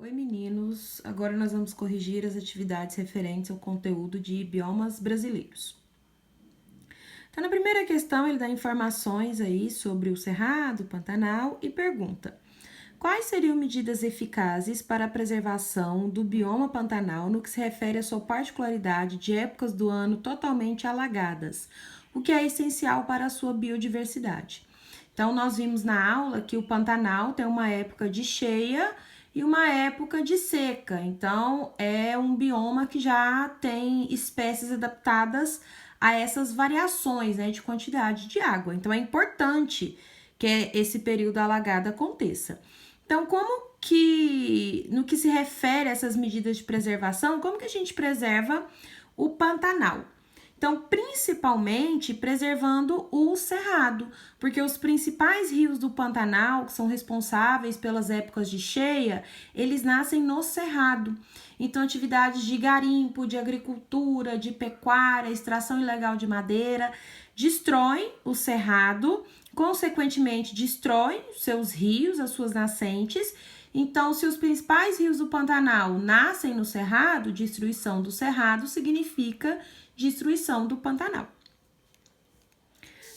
Oi, meninos! Agora nós vamos corrigir as atividades referentes ao conteúdo de biomas brasileiros. Então, na primeira questão, ele dá informações aí sobre o Cerrado, o Pantanal e pergunta: quais seriam medidas eficazes para a preservação do bioma Pantanal no que se refere à sua particularidade de épocas do ano totalmente alagadas, o que é essencial para a sua biodiversidade? Então, nós vimos na aula que o Pantanal tem uma época de cheia e uma época de seca. Então, é um bioma que já tem espécies adaptadas a essas variações, né, de quantidade de água. Então, é importante que esse período alagado aconteça. Então, como que, no que se refere a essas medidas de preservação, como que a gente preserva o Pantanal? Então, principalmente preservando o cerrado, porque os principais rios do Pantanal, que são responsáveis pelas épocas de cheia, eles nascem no cerrado. Então, atividades de garimpo, de agricultura, de pecuária, extração ilegal de madeira, destroem o cerrado, consequentemente destroem seus rios, as suas nascentes. Então, se os principais rios do Pantanal nascem no cerrado, destruição do cerrado significa destruição do Pantanal.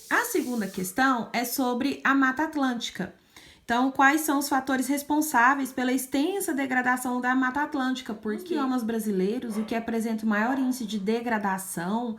A segunda questão é sobre a Mata Atlântica. Então, quais são os fatores responsáveis pela extensa degradação da Mata Atlântica? Porque os biomas brasileiros, o que apresenta o maior índice de degradação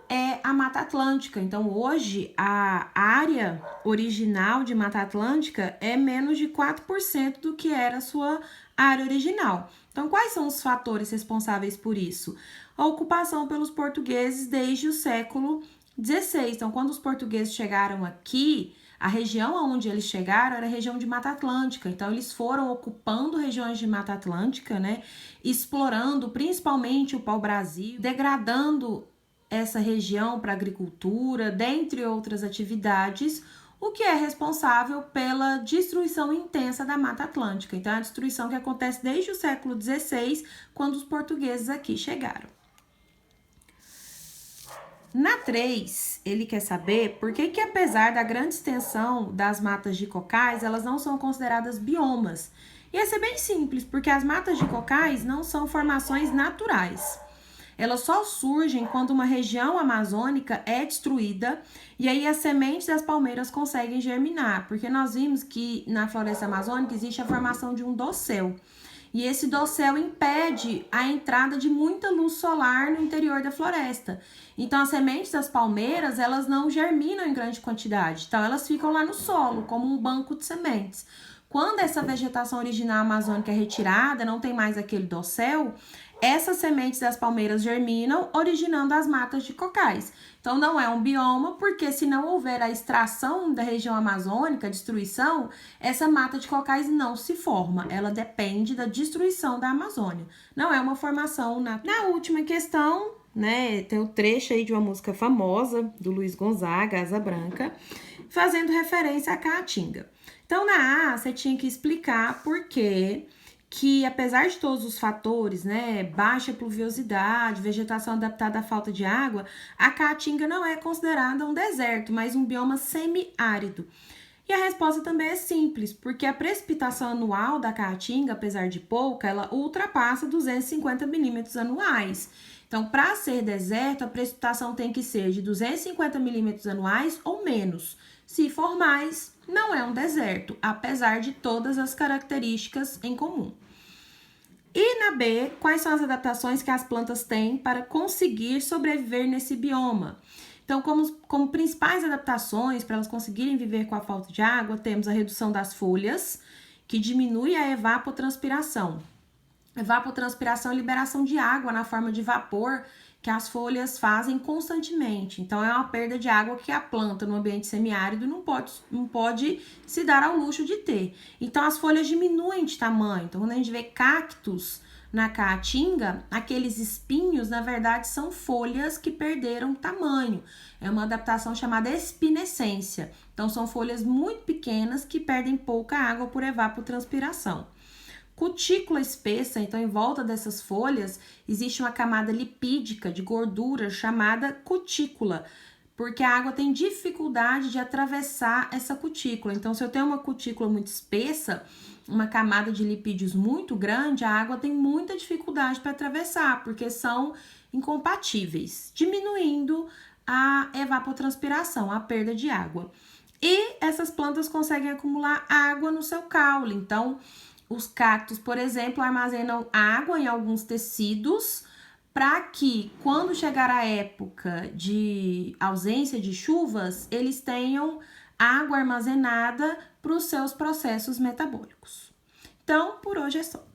é a Mata Atlântica. Então, hoje, a área original de Mata Atlântica é menos de 4% do que era a sua área original. Então, quais são os fatores responsáveis por isso? A ocupação pelos portugueses desde o século XVI. Então, quando os portugueses chegaram aqui, a região onde eles chegaram era a região de Mata Atlântica. Então, eles foram ocupando regiões de Mata Atlântica, né? Explorando principalmente o pau-brasil, degradando essa região para agricultura, dentre outras atividades, o que é responsável pela destruição intensa da Mata Atlântica. Então, é a destruição que acontece desde o século XVI, quando os portugueses aqui chegaram. Na 3, ele quer saber por que apesar da grande extensão das matas de cocais, elas não são consideradas biomas. E esse é bem simples, porque as matas de cocais não são formações naturais. Elas só surgem quando uma região amazônica é destruída e aí as sementes das palmeiras conseguem germinar, porque nós vimos que na floresta amazônica existe a formação de um dossel. E esse dossel impede a entrada de muita luz solar no interior da floresta. Então, as sementes das palmeiras, elas não germinam em grande quantidade. Então, elas ficam lá no solo, como um banco de sementes. Quando essa vegetação original amazônica é retirada, não tem mais aquele dossel, essas sementes das palmeiras germinam, originando as matas de cocais. Então, não é um bioma, porque se não houver a extração da região amazônica, a destruição, essa mata de cocais não se forma. Ela depende da destruição da Amazônia. Não é uma formação natural. Na última questão, né, tem o trecho aí de uma música famosa, do Luiz Gonzaga, Asa Branca, fazendo referência à Caatinga. Então, na A, você tinha que explicar por que apesar de todos os fatores, né, baixa pluviosidade, vegetação adaptada à falta de água, a Caatinga não é considerada um deserto, mas um bioma semiárido. E a resposta também é simples, porque a precipitação anual da Caatinga, apesar de pouca, ela ultrapassa 250 milímetros anuais. Então, para ser deserto, a precipitação tem que ser de 250 milímetros anuais ou menos. Se for mais, não é um deserto, apesar de todas as características em comum. E na B, quais são as adaptações que as plantas têm para conseguir sobreviver nesse bioma? Então, como principais adaptações para elas conseguirem viver com a falta de água, temos a redução das folhas, que diminui a evapotranspiração. Evapotranspiração é liberação de água na forma de vapor que as folhas fazem constantemente. Então, é uma perda de água que a planta no ambiente semiárido não pode se dar ao luxo de ter. Então, as folhas diminuem de tamanho. Então, quando a gente vê cactos na caatinga, aqueles espinhos, na verdade, são folhas que perderam tamanho. É uma adaptação chamada espinescência. Então, são folhas muito pequenas que perdem pouca água por evapotranspiração. Cutícula espessa, então em volta dessas folhas existe uma camada lipídica de gordura chamada cutícula, porque a água tem dificuldade de atravessar essa cutícula. Então, se eu tenho uma cutícula muito espessa, uma camada de lipídios muito grande, a água tem muita dificuldade para atravessar, porque são incompatíveis, diminuindo a evapotranspiração, a perda de água. E essas plantas conseguem acumular água no seu caule. Então, os cactos, por exemplo, armazenam água em alguns tecidos para que, quando chegar a época de ausência de chuvas, eles tenham água armazenada para os seus processos metabólicos. Então, por hoje é só.